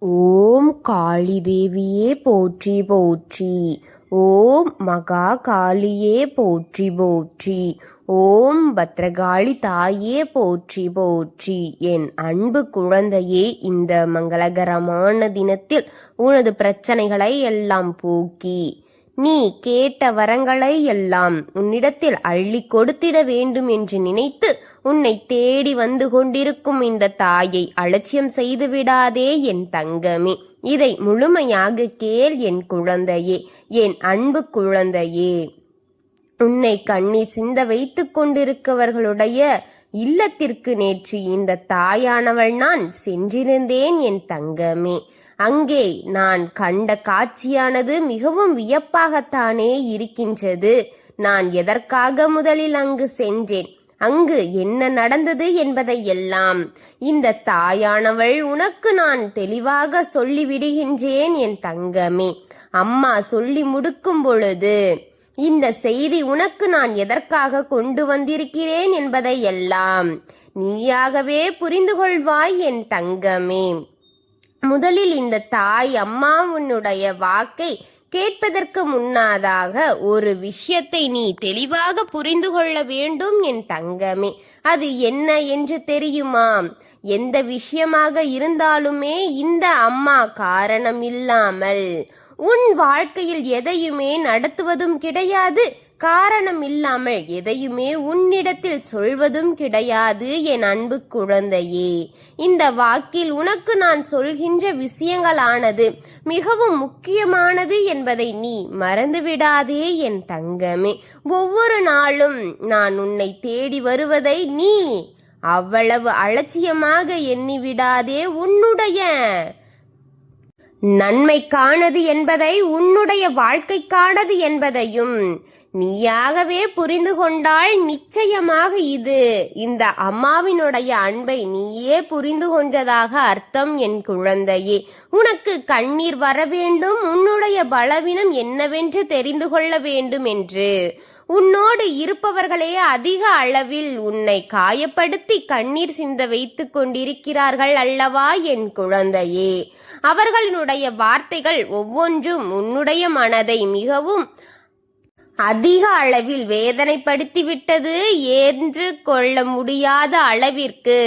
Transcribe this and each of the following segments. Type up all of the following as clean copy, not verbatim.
ஓம் காளி தேவியே போற்றி போற்றி. ஓம் மகா காளியே போற்றி போற்றி. ஓம் பத்ரகாளி தாயே போற்றி போற்றி. என் அன்பு குழந்தையே, இந்த மங்களகரமான தினத்தில் உனது பிரச்சனைகளை எல்லாம் போக்கி நீ கேட்ட வரங்களை எல்லாம் உன்னிடத்தில் அள்ளி கொடுத்திட வேண்டும் என்று நினைத்து உன்னை தேடி வந்து கொண்டிருக்கும் இந்த தாயை அலட்சியம் செய்து விடாதே என் தங்கமே. இதை முழுமையாக கேள் என் குழந்தையே, என் அன்பு குழந்தையே. உன்னை கண்ணீர் சிந்த வைத்துக் கொண்டிருக்கவர்களுடைய இல்லத்திற்கு நேற்று இந்த தாயானவள் நான் சென்றிருந்தேன் என் தங்கமே. அங்கே நான் கண்ட காட்சியானது மிகவும் வியப்பாகத்தானே இருக்கின்றது. நான் எதற்காக முதலில் அங்கு சென்றேன், அங்கு என்ன நடந்தது என்பதை எல்லாம் இந்த தாயானவள் உனக்கு நான் தெளிவாக சொல்லிவிடுகின்றேன் என் தங்கமே. அம்மா சொல்லி முடிக்கும் பொழுது இந்த செய்தி உனக்கு நான் எதற்காக கொண்டு வந்திருக்கிறேன் என்பதை எல்லாம் நீயாகவே புரிந்து கொள்வாய் என் தங்கமே. முதலில் இந்த தாய் அம்மா உன்னுடைய வாக்கை கேட்பதற்கு முன்னதாக ஒரு விஷயத்தை நீ தெளிவாக புரிந்து கொள்ள வேண்டும் என் தங்கமே. அது என்ன என்று தெரியுமா? எந்த விஷயமாக இருந்தாலுமே இந்த அம்மா காரணம் இல்லாமல் உன் வாழ்க்கையில் எதையுமே நடத்துவதும் கிடையாது, காரணம் இல்லாமல் எதையுமே உன்னிடத்தில் சொல்வதும் கிடையாது என் அன்பு குழந்தையே. இந்த வாக்கில் உனக்கு நான் சொல்கின்ற விஷயங்களானது மிகவும் முக்கியமானது என்பதை நீ மறந்துவிடாதே என் தங்கமே. ஒவ்வொரு நாளும் நான் உன்னை தேடி வருவதை நீ அவ்வளவு அலட்சியமாக எண்ணிவிடாதே. உன்னுடைய நன்மைக்கானது என்பதை, உன்னுடைய வாழ்க்கைக்கானது என்பதையும் நீயாகவே புரிந்து கொண்டால் நிச்சயமாக இது இந்த அம்மாவினுடைய அன்பை நீயே புரிந்து கொண்டதாக அர்த்தம் என் குழந்தையே. உனக்கு கண்ணீர் வர வேண்டும், உன்னுடைய பலவீனம் என்னவென்று தெரிந்து கொள்ள வேண்டும் என்று உன்னோடு இருப்பவர்களே அதிக அளவில் உன்னை காயப்படுத்தி கண்ணீர் சிந்த வைத்துக் கொண்டிருக்கிறார்கள் அல்லவா என் குழந்தையே. அவர்களுடைய வார்த்தைகள் ஒவ்வொன்றும் உன்னுடைய மனதை மிகவும் அதிக அளவில் வேதனைப்படுத்திவிட்டது. என்று கொள்ள முடியாத அளவிற்கு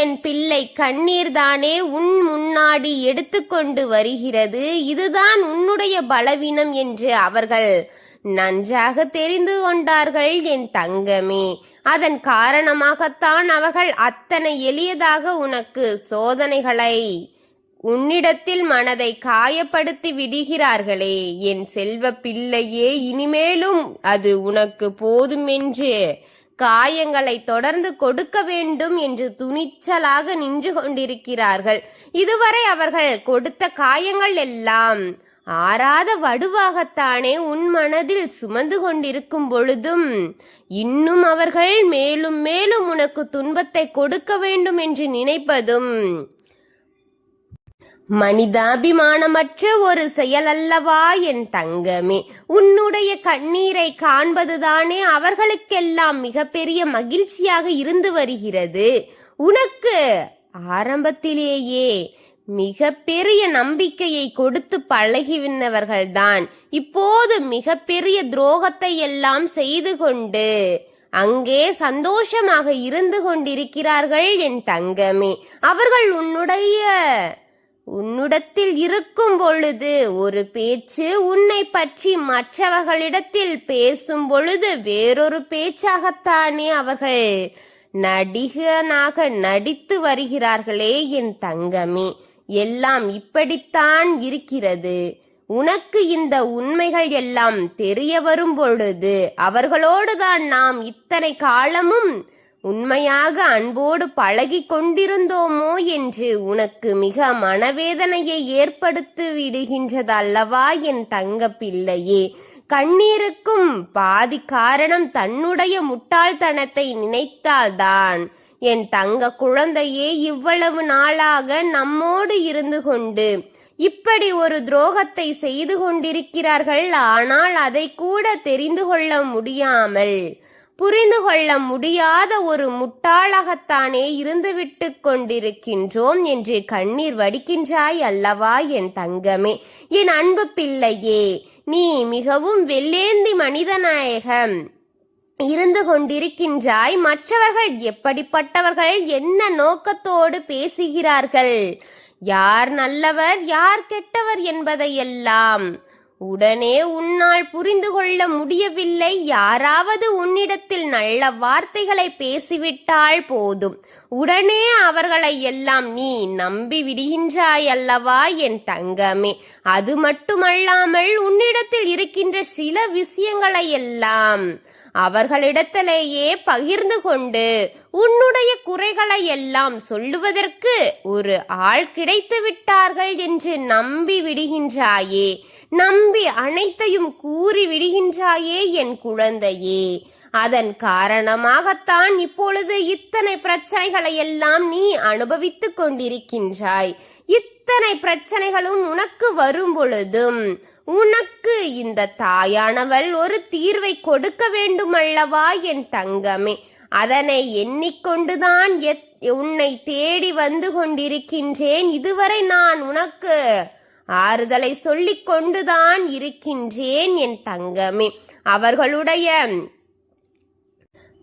என் பிள்ளை கண்ணீர் தானே உன் முன்னாடி எடுத்துக்கொண்டு வருகிறது. இதுதான் உன்னுடைய பலவீனம் என்று அவர்கள் நன்றாக தெரிந்து கொண்டார்கள் என் தங்கமே. அதன் காரணமாகத்தான் அவர்கள் அத்தனை எளியதாக உனக்கு சோதனைகளை உன்னிடத்தில் மனதை காயப்படுத்தி விடுகிறார்களே என் செல்வ பிள்ளையே. இனிமேலும் அது உனக்கு போதுமென்று காயங்களை தொடர்ந்து கொடுக்க வேண்டும் என்று துணிச்சலாக நின்று கொண்டிருக்கிறார்கள். இதுவரை அவர்கள் கொடுத்த காயங்கள் எல்லாம் ஆறாத வடுவாகத்தானே உன் மனதில் சுமந்து கொண்டிருக்கும் பொழுதும் இன்னும் அவர்கள் மேலும் மேலும் உனக்கு துன்பத்தை கொடுக்க வேண்டும் என்று நினைப்பதும் மனிதாபிமானமற்ற ஒரு செயல் அல்லவா என் தங்கமே. உன்னுடைய கண்ணீரை காண்பதுதானே அவர்களுக்கெல்லாம் மிகப்பெரிய மகிழ்ச்சியாக இருந்து வருகிறது. உனக்கு ஆரம்பத்திலேயே மிகப்பெரிய நம்பிக்கையை கொடுத்து பழகிவினவர்கள்தான் இப்போது மிகப்பெரிய துரோகத்தை எல்லாம் செய்து கொண்டு அங்கே சந்தோஷமாக இருந்து கொண்டிருக்கிறார்கள் என் தங்கமே. அவர்கள் உன்னிடத்தில் இருக்கும் பொழுது ஒரு பேச்சு, உன்னை பற்றி மற்றவர்களிடத்தில் பேசும் பொழுது வேறொரு பேச்சாகத்தானே அவர்கள் நடிகனாக நடித்து வருகிறார்களே என் தங்கமே. எல்லாம் இப்படித்தான் இருக்கிறது. உனக்கு இந்த உண்மைகள் எல்லாம் தெரிய வரும் பொழுது அவர்களோடுதான் நாம் இத்தனை காலமும் உண்மையாக அன்போடு பழகி கொண்டிருந்தோமோ என்று உனக்கு மிக மனவேதனையை ஏற்படுத்தி விடுகின்றதல்லவா என் தங்க பிள்ளையே. கண்ணீருக்கும் பாதி காரணம் தன்னுடைய முட்டாள்தனத்தை நினைத்தால்தான் என் தங்க குழந்தையே. இவ்வளவு நாளாக நம்மோடு இருந்து கொண்டு இப்படி ஒரு துரோகத்தை செய்து கொண்டிருக்கிறார்கள். ஆனால் அதை கூட தெரிந்து கொள்ள முடியாமல் புரிந்து கொள்ள முடியாத ஒரு முட்டாளாகத்தானே இருந்துவிட்டு கொண்டிருக்கின்றோம் என்று கண்ணீர் வடிக்கின்றாய் அல்லவா என் தங்கமே, என் அன்பு பிள்ளையே. நீ மிகவும் வெள்ளேந்தி மனிதநாயகம் இருந்து கொண்டிருக்கின்றாய். மற்றவர்கள் எப்படிப்பட்டவர்கள், என்ன நோக்கத்தோடு பேசுகிறார்கள், யார் நல்லவர் யார் கெட்டவர் என்பதையெல்லாம் உடனே உன்னால் புரிந்து கொள்ள முடியவில்லை. யாராவது உன்னிடத்தில் நல்ல வார்த்தைகளை பேசிவிட்டால் போதும், உடனே அவர்களை எல்லாம் நீ நம்பி விடுகின்றாய் அல்லவா என் தங்கமே. அது மட்டுமல்லாமல் உன்னிடத்தில் இருக்கின்ற சில விஷயங்களை எல்லாம் அவர்களிடத்திலேயே பகிர்ந்து கொண்டு உன்னுடைய குறைகளை எல்லாம் சொல்லுவதற்கு ஒரு ஆள் கிடைத்து விட்டார்கள் என்று நம்பி விடுகின்றாயே, நம்பி அனைத்தையும் கூறி விடுகின்றாயே என் குழந்தையே. அதன் காரணமாகத்தான் இப்பொழுது இத்தனை பிரச்சனைகளை எல்லாம் நீ அனுபவித்துக் கொண்டிருக்கின்றாய். இத்தனை பிரச்சனைகளும் உனக்கு வரும் பொழுதும் உனக்கு இந்த தாயானவள் ஒரு தீர்வை கொடுக்க வேண்டுமல்லவா என் தங்கமே. அதனை எண்ணிக்கொண்டுதான் உன்னை தேடி வந்து கொண்டிருக்கின்றேன். இதுவரை நான் உனக்கு ஆறுதலை சொல்லிக் கொண்டுதான் இருக்கின்றேன் என் தங்கமே. அவர்களுடைய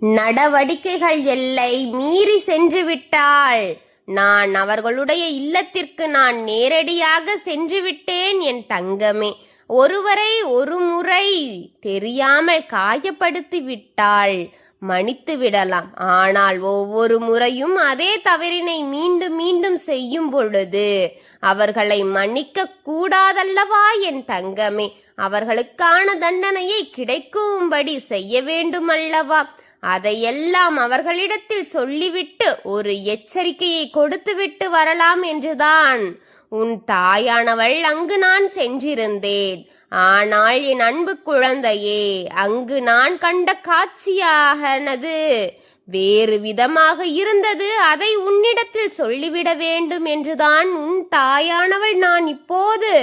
நடவடிக்கைகள் எல்லை மீறி சென்று விட்டால் நான் அவர்களுடைய இல்லத்திற்கு நான் நேரடியாக சென்று விட்டேன் என் தங்கமே. ஒருவரை ஒரு முறை தெரியாமல் காயப்படுத்தி விட்டால் மன்னித்து விடலாம். ஆனால் ஒவ்வொரு முறையும் அதே தவறினை மீண்டும் மீண்டும் செய்யும் பொழுது அவர்களை மன்னிக்க கூடாதல்லவா என் தங்கமே. அவர்களுக்கான தண்டனையை கிடைக்கும்படி செய்ய வேண்டுமல்லவா. அதையெல்லாம் அவர்களிடத்தில் சொல்லிவிட்டு ஒரு எச்சரிக்கையை கொடுத்துவிட்டு வரலாம் என்றுதான் உன் தாயானவள் அங்கு நான் சென்றிருந்தேன். ஆனால் என் அன்பு குழந்தையே, அங்கு நான் கண்ட காட்சியானது வேறு விதமாக இருந்தது. அதை உன்னிடத்தில் சொல்லிவிட வேண்டும் என்றுதான் உன் தாயானவள் நான் இப்போது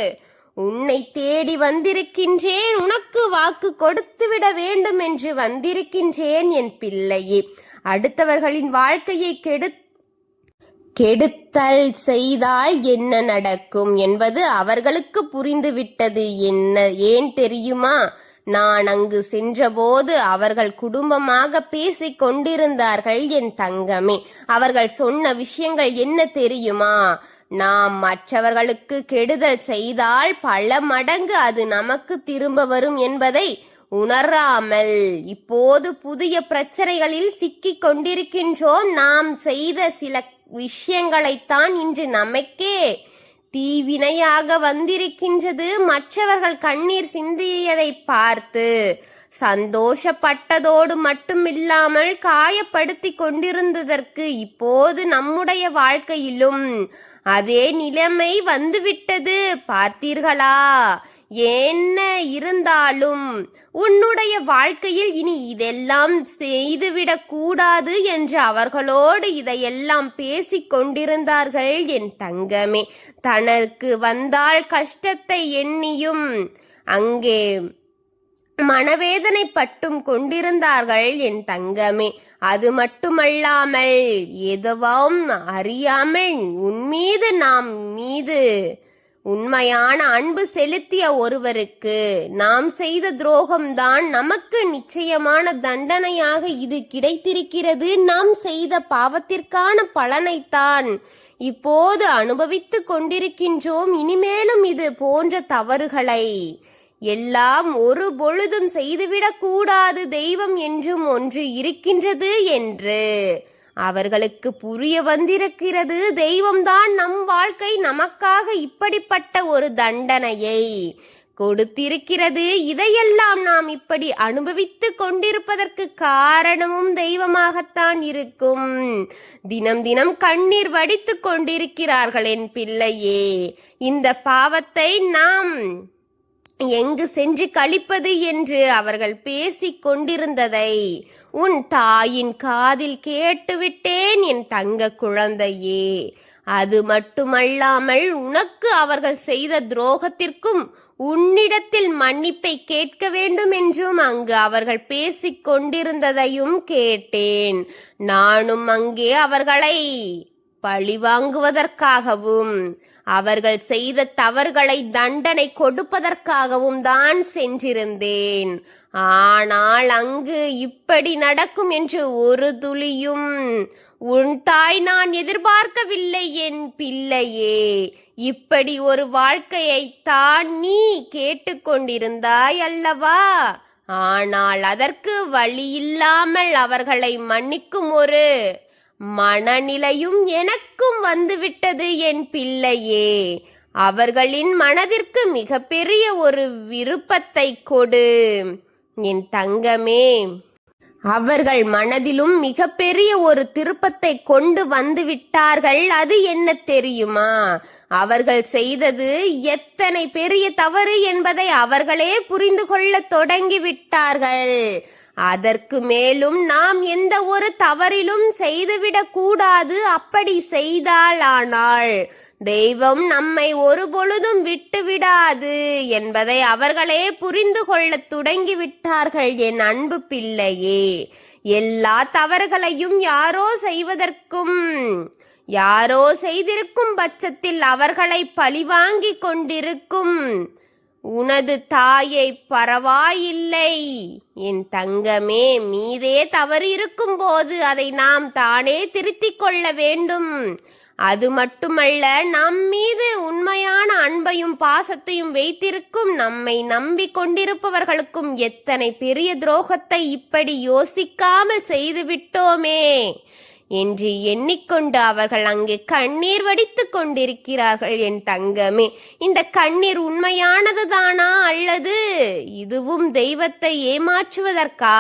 உன்னை தேடி வந்திருக்கின்றேன். உனக்கு வாக்கு கொடுத்துவிட வேண்டும் என்று வந்திருக்கின்றேன் என் பிள்ளையே. அடுத்தவர்களின் வாழ்க்கையை கெடுத்தல் செய்தால் என்ன நடக்கும் என்பது அவர்களுக்கு புரிந்துவிட்டது. ஏன் தெரியுமா? நான் அங்கு சென்றபோது அவர்கள் குடும்பமாக பேசிக் கொண்டிருந்தார்கள் என் தங்கமே. அவர்கள் சொன்ன விஷயங்கள் என்ன தெரியுமா? நாம் மற்றவர்களுக்கு கெடுதல் செய்தால் பல மடங்கு அது நமக்கு திரும்ப வரும் என்பதை உணராமல் இப்போது புதிய பிரச்சனைகளில் சிக்கிக் கொண்டிருக்கின்றோம். நாம் செய்த சில விஷயங்களைத்தான் இன்று நமக்கே தீவினையாக வந்திருக்கின்றது. மற்றவர்கள் கண்ணீர் சிந்தியதை பார்த்து சந்தோஷப்பட்டதோடு மட்டுமில்லாமல் காயப்படுத்தி கொண்டிருந்ததற்கு இப்போது நம்முடைய வாழ்க்கையிலும் அதே நிலைமை வந்துவிட்டது. பார்த்தீர்களா? என்ன இருந்தாலும் உன்னுடைய வாழ்க்கையில் இனி இதெல்லாம் செய்துவிடக் கூடாது என்று அவர்களோடு இதையெல்லாம் பேசிக் கொண்டிருந்தார்கள் என் தங்கமே. தனக்கு வந்தால் கஷ்டத்தை எண்ணியும் அங்கே மனவேதனை பட்டும் கொண்டிருந்தார்கள் என் தங்கமே. அது மட்டுமல்லாமல் எதுவும் அறியாமல் உன்மீது நாம் மீது உண்மையான அன்பு செலுத்திய ஒருவருக்கு நாம் செய்த துரோகம்தான் நமக்கு நிச்சயமான தண்டனையாக இது கிடைத்திருக்கிறது. நாம் செய்த பாவத்திற்கான பலனைத்தான் இப்போது அனுபவித்துக் கொண்டிருக்கின்றோம். இனிமேலும் இது போன்ற தவறுகளை எல்லாம் ஒரு பொழுதும் செய்துவிடக் கூடாது. தெய்வம் என்றும் ஒன்று இருக்கின்றது என்று அவர்களுக்கு புரிய வந்திருக்கிறது. தெய்வம்தான் நம் வாழ்க்கை நமக்காக இப்படிப்பட்ட ஒரு தண்டனையை கொடுத்திருக்கிறது. இதையெல்லாம் நாம் இப்படி அனுபவித்துக் கொண்டிருப்பதற்கு காரணமும் தெய்வமாகத்தான் இருக்கும். தினம் தினம் கண்ணீர் வடித்துக் கொண்டிருக்கிறார்கள் என் பிள்ளையே. இந்த பாவத்தை நாம் எங்கு சென்று கழிப்பது என்று அவர்கள் பேசிக் கொண்டிருந்ததை உன் தாயின் காதில் கேட்டுவிட்டேன் என் தங்க குழந்தையே. அது மட்டுமல்லாமல் உனக்கு அவர்கள் செய்த துரோகத்திற்கும் உன்னிடத்தில் மன்னிப்பை கேட்க வேண்டும் என்றும் அங்கு அவர்கள் பேசிக் கொண்டிருந்ததையும் கேட்டேன். நானும் அங்கே அவர்களை பழிவாங்குவதற்காகவும் அவர்கள் செய்த தவறுகளை தண்டனை கொடுப்பதற்காகவும் தான் சென்றிருந்தேன். ஆனால் அங்கு இப்படி நடக்கும் என்று ஒரு துளியும் உன் தாய் நான் எதிர்பார்க்கவில்லை. என் பிள்ளையே, இப்படி ஒரு வாழ்க்கையை தான் நீ கேட்டுக்கொண்டிருந்தாய் அல்லவா? ஆனால் அதற்கு வழியில்லாமல் அவர்களை மன்னிக்கும் ஒரு மனநிலையும் எனக்கும் வந்துவிட்டது. என் பிள்ளையே, அவர்களின் மனதிற்கு மிகப்பெரிய ஒரு விருப்பத்தை கொடு என் தங்கமே. அவர்கள் மனதிலும் மிகப்பெரிய ஒரு திருப்பத்தை கொண்டு வந்து விட்டார்கள். அது என்ன தெரியுமா? அவர்கள் செய்தது எத்தனை பெரிய தவறு என்பதை அவர்களே புரிந்து கொள்ள தொடங்கிவிட்டார்கள். அதற்கு மேலும் நாம் எந்த ஒரு தவறிலும் செய்துவிடக் கூடாது. அப்படி செய்தால் தெய்வம் நம்மை ஒரு பொழுதும் விட்டுவிடாது என்பதை அவர்களே புரிந்து கொள்ள தொடங்கிவிட்டார்கள். என் அன்பு பிள்ளையே, எல்லா தவறுகளையும் யாரோ செய்திருக்கும் பட்சத்தில் அவர்களை பழிவாங்கிக் கொண்டிருக்கும் உனது தாயை பரவாயில்லை என் தங்கமே. மீதே தவறு இருக்கும் போது அதை நாம் தானே திருத்திக் கொள்ள வேண்டும். அது மட்டுமல்ல, நம் மீது உண்மையான அன்பையும் பாசத்தையும் வைத்திருக்கும் நம்மை நம்பி கொண்டிருப்பவர்களுக்கும் எத்தனை பெரிய துரோகத்தை இப்படி யோசிக்காமல் செய்துவிட்டோமே என்று எண்ணிக்கொண்டு அவர்கள் அங்கே கண்ணீர் வடித்துக் கொண்டிருக்கிறார்கள். என் தங்கமே, இந்த கண்ணீர் உண்மையானது தானா அல்லது இதுவும் தெய்வத்தை ஏமாற்றுவதற்கா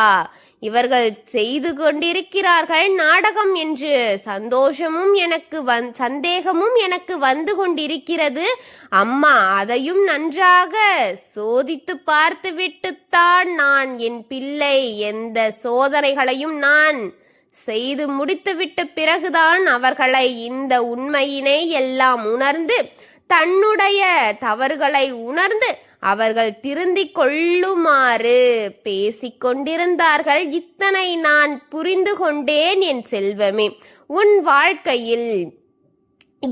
இவர்கள் செய்து கொண்டிருக்கிறார்கள் நாடகம் என்று சந்தேகமும் எனக்கு வந்து கொண்டிருக்கிறது. அம்மா, அதையும் நன்றாக சோதித்து பார்த்துவிட்டுத்தான் நான் என் பிள்ளை எந்த சோதனைகளையும் நான் செய்து முடித்துவிட்ட பிறகுதான் அவர்களை இந்த உண்மையினை எல்லாம் உணர்ந்து தன்னுடைய தவறுகளை உணர்ந்து அவர்கள் திருந்திக் கொள்ளுமாறு பேசிக்கொண்டிருந்தார்கள். இத்தனை நான் புரிந்து கொண்டேன் என் செல்வமே. உன் வாழ்க்கையில்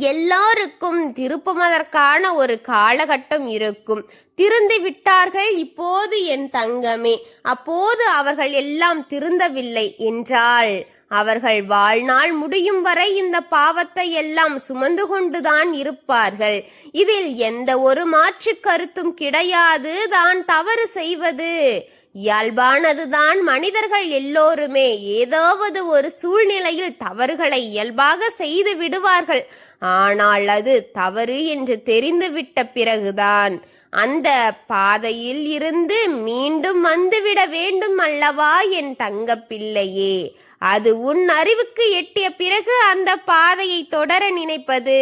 எல்லாருக்கும் திருப்புவதற்கான ஒரு காலகட்டம் இருக்கும். திருந்து விட்டார்கள் இப்போது என் தங்கமே. அப்போது அவர்கள் எல்லாம் திருந்தவில்லை என்றால் அவர்கள் வாழ்நாள் முடியும் வரை இந்த பாவத்தை எல்லாம் சுமந்து கொண்டுதான் இருப்பார்கள். இதில் எந்த ஒரு மாற்று கருத்தும் கிடையாது. தான் தவறு செய்வது இயல்பானதுதான். மனிதர்கள் எல்லோருமே ஏதாவது ஒரு சூழ்நிலையில் தவறுகளை இயல்பாக செய்து விடுவார்கள். ஆனால் அது தவறு என்று தெரிந்துவிட்ட பிறகுதான் அந்த பாதையில் இருந்து மீண்டும் வந்துவிட வேண்டும் அல்லவா என் தங்க பிள்ளையே? அது உன் அறிவுக்கு எட்டிய பிறகு அந்த பாதையை தொடர நினைப்பது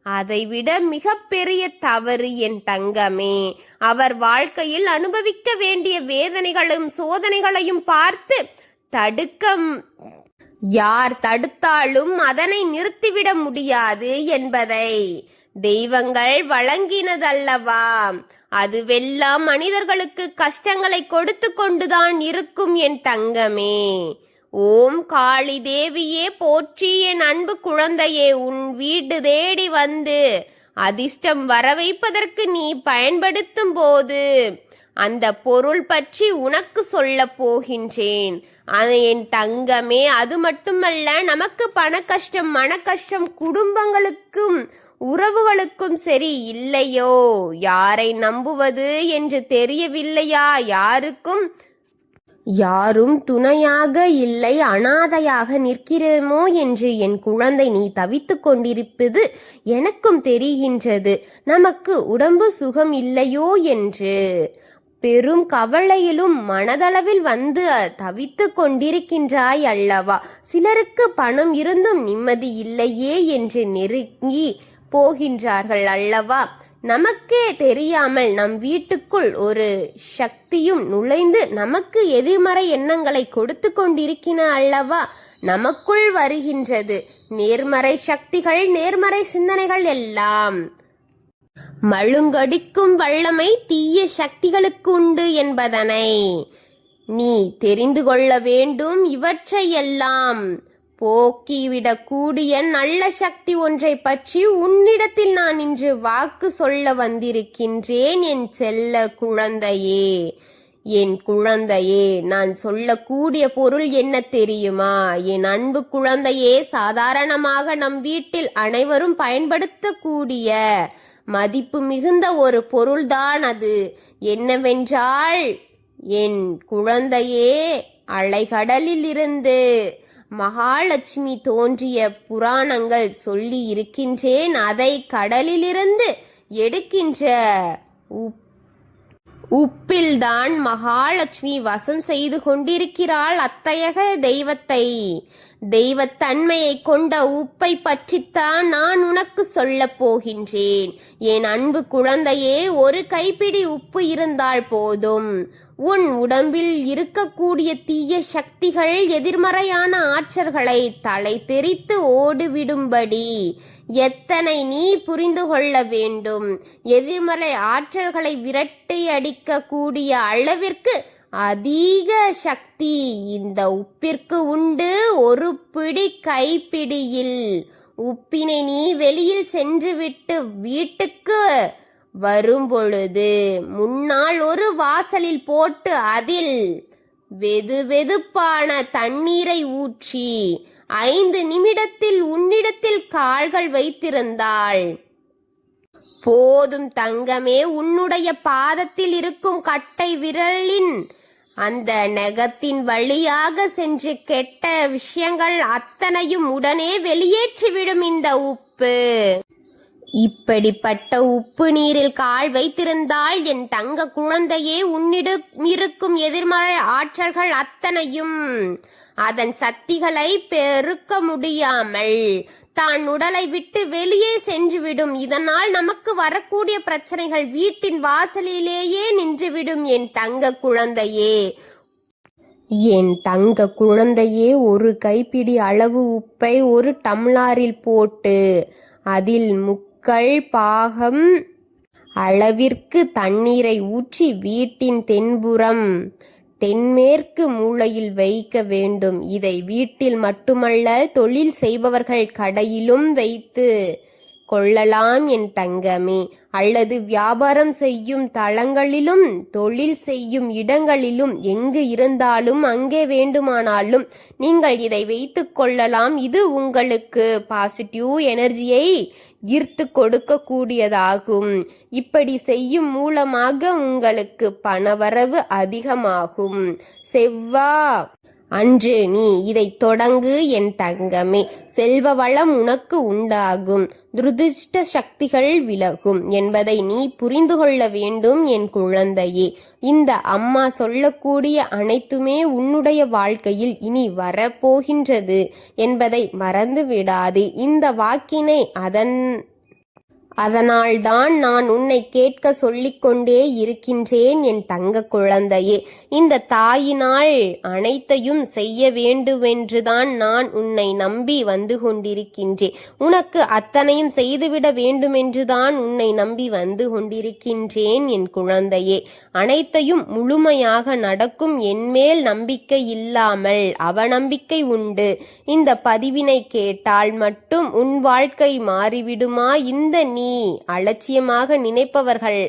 அதைவிட மிகப்பெரிய தவறு என் தங்கமே. அவர் வாழ்க்கையில் அனுபவிக்க வேண்டிய வேதனைகளும் சோதனைகளையும் பார்த்து யார் தடுத்தாலும் அதனை நிறுத்திவிட முடியாது என்பதை தெய்வங்கள் வழங்கினதல்லவா? அதுவெல்லாம் மனிதர்களுக்கு கஷ்டங்களை கொடுத்து கொண்டுதான் இருக்கும் என் தங்கமே. ஓம் காளி தேவியே போற்றி. என் அன்பு குழந்தையே, உன் வீடு தேடி வந்து அதிர்ஷ்டம் வர வைப்பதற்கு நீ பயன்படுத்தும் போது அந்த பொருள் பற்றி உனக்கு சொல்ல போகின்றேன். என் தங்கமே, அது மட்டுமல்ல, நமக்கு பண கஷ்டம் மன கஷ்டம் குடும்பங்களுக்கும் உறவுகளுக்கும் சரி இல்லையோ, யாரை நம்புவது என்று தெரியவில்லையா? யாரும் துணையாக இல்லை, அனாதையாக நிற்கிறோமோ என்று என் குழந்தை நீ தவித்துக் கொண்டிருப்பது எனக்கும் தெரிகின்றது. நமக்கு உடம்பு சுகம் இல்லையோ என்று பெரும் கவலையிலும் மனதளவில் வந்து தவித்துக் கொண்டிருக்கின்றாய் அல்லவா? சிலருக்கு பணம் இருந்தும் நிம்மதி இல்லையே என்று நெருங்கி போகின்றார்கள் அல்லவா? நமக்கே தெரியாமல் நம் வீட்டுக்குள் ஒரு சக்தியும் நுழைந்து நமக்கு எதிர்மறை எண்ணங்களை கொடுத்து கொண்டிருக்கின அல்லவா? நமக்குள் வருகின்றது நேர்மறை சக்திகள், நேர்மறை சிந்தனைகள் எல்லாம். மழுங்கடிக்கும் வல்லமை தீய சக்திகளுக்கு உண்டு என்பதனை நீ தெரிந்து கொள்ள வேண்டும். இவற்றையெல்லாம் போக்கிவிடக்கூடிய நல்ல சக்தி ஒன்றை பற்றி உன்னிடத்தில் நான் இன்று வாக்கு சொல்ல வந்திருக்கின்றேன். என் செல்ல குழந்தையே, என் குழந்தையே, நான் சொல்லக்கூடிய பொருள் என்ன தெரியுமா? என் அன்பு குழந்தையே, சாதாரணமாக நம் வீட்டில் அனைவரும் பயன்படுத்தக்கூடிய மதிப்பு மிகுந்த ஒரு பொருள்தான் அது. என்னவென்றால், என் குழந்தையே, அலைகடலில் இருந்து மகாலட்சுமி தோன்றிய புராணங்கள் சொல்லி இருக்கின்றேன். அதை கடலிலிருந்து எடுக்கின்ற உப்பில்தான் மகாலட்சுமி வசம் செய்து கொண்டிருக்கிறாள். அத்தகைய தெய்வத்தன்மையை கொண்ட உப்பை பற்றித்தான் நான் உனக்கு சொல்ல போகின்றேன். என் அன்பு குழந்தையே, ஒரு கைப்பிடி உப்பு இருந்தால் போதும். உன் உடம்பில் இருக்கக்கூடிய தீய சக்திகள், எதிர்மறையான ஆற்றல்களை தலை தெறித்து ஓடிவிடும்படி எத்தனை நீ புரிந்து கொள்ள வேண்டும். எதிர்மறை ஆற்றல்களை விரட்டி அடிக்கக்கூடிய அளவிற்கு அதிக சக்தி இந்த உப்பிற்கு உண்டு. ஒரு பிடி கைப்பிடியில் உப்பினை நீ வெளியில் சென்றுவிட்டு வீட்டுக்கு வரும்பொழுது முன்னால் ஒரு வாசலில் போட்டு அதில் வெதுவெதுப்பான தண்ணீரை ஊற்றி 5 நிமிடத்தில் உன்னிடத்தில் கால்கள் வைத்திருந்தாள் போதும் தங்கமே. உன்னுடைய பாதத்தில் இருக்கும் கட்டை விரலின் அந்த நகத்தின் வழியாக சென்று கெட்ட விஷயங்கள் அத்தனையும் உடனே வெளியேற்றிவிடும் இந்த உப்பு. இப்படிப்பட்ட உப்பு நீரில் கால் வைத்திருந்தால் என் தங்க குழந்தையே, உன்னிடம் இருக்கும் எதிர்மறை ஆற்றல்கள் அத்தனையும் அதன் சக்திகளை பெருக்க முடியாமல் தான் உடலை விட்டு வெளியே சென்றுவிடும். இதனால் நமக்கு வரக்கூடிய பிரச்சனைகள் வீட்டின் வாசலிலேயே நின்றுவிடும். என் தங்க குழந்தையே, என் தங்க குழந்தையே, ஒரு கைப்பிடி அளவு உப்பை ஒரு டம்ளரில் போட்டு அதில் 3/4 பாகம் அளவிற்கு தண்ணீரை ஊற்றி வீட்டின் தென்மேற்கு மூலையில் வைக்க வேண்டும். இதை வீட்டில் மட்டுமல்ல, தொழில் செய்பவர்கள் கடையிலும் வைத்து கொள்ளலாம் என் தங்கமே. அல்லது வியாபாரம் செய்யும் தளங்களிலும் தொழில் செய்யும் இடங்களிலும் எங்கு இருந்தாலும் அங்கே வேண்டுமானாலும் நீங்கள் இதை வைத்து கொள்ளலாம். இது உங்களுக்கு பாசிட்டிவ் எனர்ஜியை ஈர்த்து கொடுக்க கூடியதாகும். இப்படி செய்யும் மூலமாக உங்களுக்கு பணவரவு அதிகமாகும். செவ்வாய் அன்று நீ இதை தொடங்கு என் தங்கமே. செல்வ வளம் உனக்கு உண்டாகும், துரதிர்ஷ்ட சக்திகள் விலகும் என்பதை நீ புரிந்து கொள்ள வேண்டும் என் குழந்தையே. இந்த அம்மா சொல்லக்கூடிய அனைத்துமே உன்னுடைய வாழ்க்கையில் இனி வரப்போகின்றது என்பதை மறந்து விடாதே. இந்த வாக்கினை அதனால்தான் நான் உன்னை கேட்க சொல்லிக்கொண்டே இருக்கின்றேன் என் தங்க குழந்தையே. இந்த தாயினால் அனைத்தையும் செய்ய வேண்டுமென்றுதான் நான் உன்னை நம்பி வந்து கொண்டிருக்கின்றேன். உனக்கு அத்தனையும் செய்துவிட வேண்டுமென்றுதான் உன்னை நம்பி வந்து கொண்டிருக்கின்றேன் என் குழந்தையே. அனைத்தையும் முழுமையாக நடக்கும். என்மேல் நம்பிக்கை இல்லாமல் அவநம்பிக்கை உண்டு. இந்த பதிவினை கேட்டால் மட்டும் உன் வாழ்க்கை மாறிவிடுமா? இந்த நீ அலட்சியமாக நினைப்பவர்கள்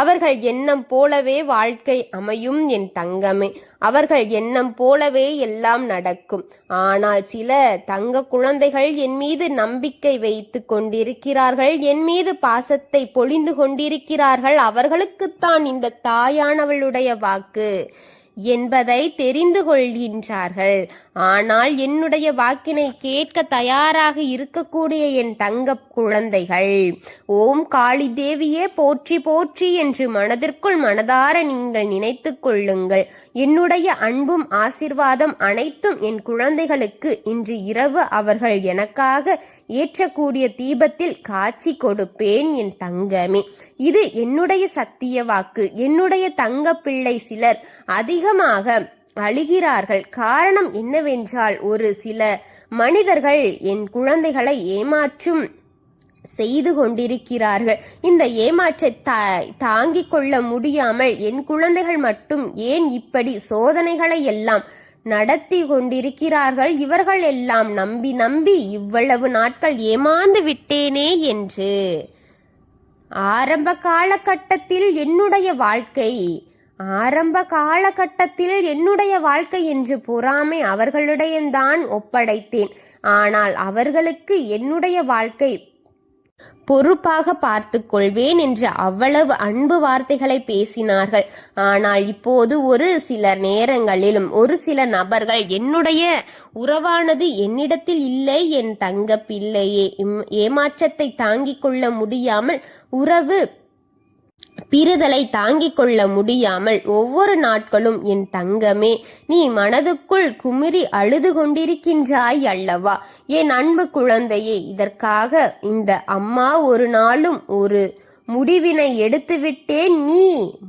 அவர்கள் எண்ணம் போலவே வாழ்க்கை அமையும் என் தங்கமே. அவர்கள் எண்ணம் போலவே எல்லாம் நடக்கும். ஆனால் சில தங்க குழந்தைகள் என் மீது நம்பிக்கை வைத்து கொண்டிருக்கிறார்கள், என் மீது பாசத்தை பொழிந்து கொண்டிருக்கிறார்கள். அவர்களுக்குத்தான் இந்த தாயானவளுடைய வாக்கு என்பதை தெரிந்து கொள்கின்றார்கள். ஆனால் என்னுடைய வாக்கினை கேட்க தயாராக இருக்கக்கூடிய என் தங்க குழந்தைகள், ஓம் காளி தேவியே போற்றி போற்றி என்று மனதிற்குள் மனதார நீங்கள் நினைத்து கொள்ளுங்கள். என்னுடைய அன்பும் ஆசிர்வாதம் அனைத்தும் என் குழந்தைகளுக்கு இன்று இரவு அவர்கள் எனக்காக ஏற்றக்கூடிய தீபத்தில் காட்சி கொடுப்பேன் என் தங்கமே. இது என்னுடைய சத்திய வாக்கு. என்னுடைய தங்க பிள்ளை சிலர் அதிகமாக அழுகிறார்கள். காரணம் என்னவென்றால், ஒரு சில மனிதர்கள் என் குழந்தைகளை ஏமாற்றும் செய்து கொண்டிருக்கிறார்கள். இந்த ஏமாற்றத்தை தாங்கிக் கொள்ள முடியாமல் என் குழந்தைகள் மட்டும் ஏன் இப்படி சோதனைகளை எல்லாம் நடத்தி கொண்டிருக்கிறார்கள், இவர்கள் எல்லாம் நம்பி நம்பி இவ்வளவு நாட்கள் ஏமாந்து விட்டேனே என்று. ஆரம்ப காலகட்டத்தில் என்னுடைய வாழ்க்கை என்று பொறாமை அவர்களிடையேதான் ஒப்படைத்தேன். ஆனால் அவர்களுக்கு என்னுடைய வாழ்க்கை பொறுப்பாக பார்த்து கொள்வேன் என்று அவ்வளவு அன்பு வார்த்தைகளை பேசினார்கள். ஆனால் இப்போது ஒரு சில நேரங்களிலும் ஒரு சில நபர்கள் என்னுடைய உறவானது என்னிடத்தில் இல்லை என் தங்க பிள்ளையே, ஏமாற்றத்தை தாங்கிக் கொள்ள முடியாமல், உறவு பிரிதலை தாங்கிக் கொள்ள முடியாமல் ஒவ்வொரு நாட்களும் என் தங்கமே நீ மனதுக்குள் குமிரி அழுது கொண்டிருக்கின்றாய் அல்லவா என் அன்பு குழந்தையே. இதற்காக இந்த அம்மா ஒரு நாளும் ஒரு முடிவினை எடுத்துவிட்டேன். நீ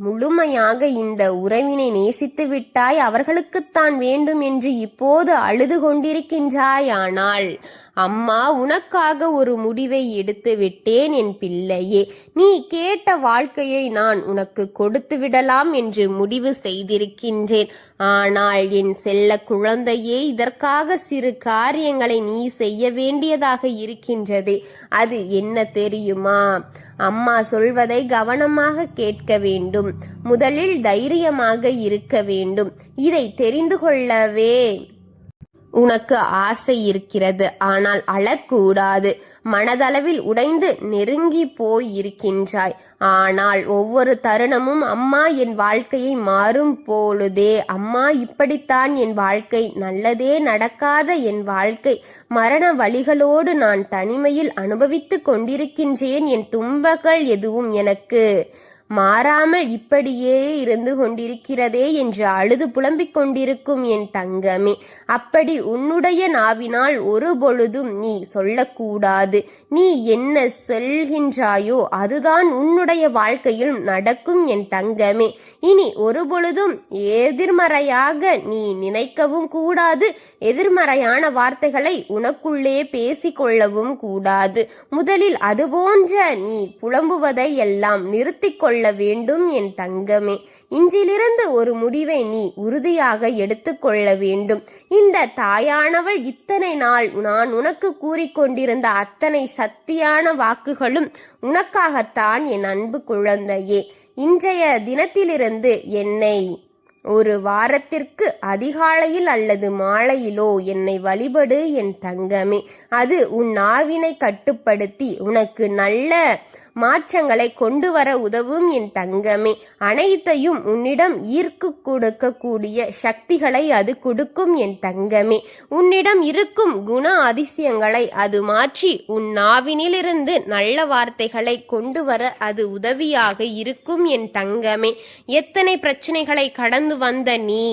முழுமையாக இந்த உறவினை நேசித்து விட்டாய், அவர்களுக்குத்தான் வேண்டும் என்று இப்போது அழுது கொண்டிருக்கின்றாய். ஆனால் அம்மா உனக்காக ஒரு முடிவை எடுத்து விட்டேன் என் பிள்ளையே. நீ கேட்ட வாழ்க்கையை நான் உனக்கு கொடுத்து விடலாம் என்று முடிவு செய்திருக்கின்றேன். ஆனால் என் செல்ல குழந்தையே, இதற்காக சிறு காரியங்களை நீ செய்ய வேண்டியதாக இருக்கின்றது. அது என்ன தெரியுமா? அம்மா சொல்வதை கவனமாக கேட்க வேண்டும். முதலில் தைரியமாக இருக்க வேண்டும். இதை தெரிந்து கொள்ளவே உனக்கு ஆசை இருக்கிறது. ஆனால் அழக்கூடாது. மனதளவில் உடைந்து நெருங்கி போயிருக்கின்றாய். ஆனால் ஒவ்வொரு தருணமும் அம்மா என் வாழ்க்கையை மாறும் பொழுதே, அம்மா இப்படித்தான் என் வாழ்க்கை, நல்லதே நடக்காத என் வாழ்க்கை, மரண வலிகளோடு நான் தனிமையில் அனுபவித்து கொண்டிருக்கின்றேன். என் துன்பங்கள் எதுவும் எனக்கு மாறாமல் இப்படியே இருந்து கொண்டிருக்கிறதே என்று அழுது புலம்பிக் கொண்டிருக்கும் என் தங்கமே, அப்படி உன்னுடைய நாவினால் ஒரு பொழுதும் நீ சொல்லக்கூடாது. நீ என்ன சொல்கின்றாயோ அதுதான் உன்னுடைய வாழ்க்கையில் நடக்கும் என் தங்கமே. இனி ஒரு பொழுதும் எதிர்மறையாக நீ நினைக்கவும் கூடாது. எதிர்மறையான வார்த்தைகளை உனக்குள்ளே பேசிக்கொள்ளவும் கூடாது. முதலில் அதுபோன்ற நீ புலம்புவதை எல்லாம் நிறுத்திக் கொள்ள வேண்டும் என் தங்கமே. இன்றிலிருந்து ஒரு முடிவை நீ உறுதியாக எடுத்துக்கொள்ள வேண்டும். இந்த தாயானவள் இத்தனை நாள் நான் உனக்கு கூறிக்கொண்டிருந்த அத்தனை சத்தியான வாக்குகளும் உனக்காகத்தான் என் அன்பு குழந்தையே. இன்றைய தினத்திலிருந்து என்னை ஒரு வாரத்திற்கு அதிகாலையில் அல்லது மாலையிலோ என்னை வழிபடு என் தங்கமே. அது உன் நாவினை கட்டுப்படுத்தி உனக்கு நல்ல மாற்றங்களை கொண்டு வர உதவும் என் தங்கமே. அனைத்தையும் உன்னிடம் ஈர்க்கு கொடுக்கக்கூடிய சக்திகளை அது கொடுக்கும் என் தங்கமே. உன்னிடம் இருக்கும் குண அதிசயங்களை அது மாற்றி உன் நாவினிலிருந்து நல்ல வார்த்தைகளை கொண்டு வர அது உதவியாக இருக்கும் என் தங்கமே. எத்தனை பிரச்சனைகளை கடந்து வந்த நீ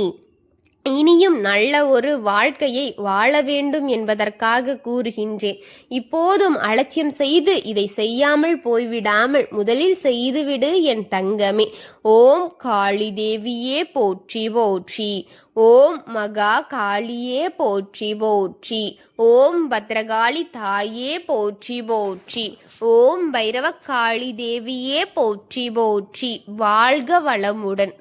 இனியும் நல்ல ஒரு வாழ்க்கையை வாழ வேண்டும் என்பதற்காக கூறுகின்றேன். இப்போதும் அலட்சியம் செய்து இதை செய்யாமல் போய்விடாமல் முதலில் செய்துவிடு என் தங்கமே. ஓம் காளி தேவியே போற்றி போற்றி. ஓம் மகா காளியே போற்றி போற்றி. ஓம் பத்ரகாளி தாயே போற்றி போற்றி. ஓம் பைரவ காளி தேவியே போற்றி போற்றி. வாழ்க வளமுடன்.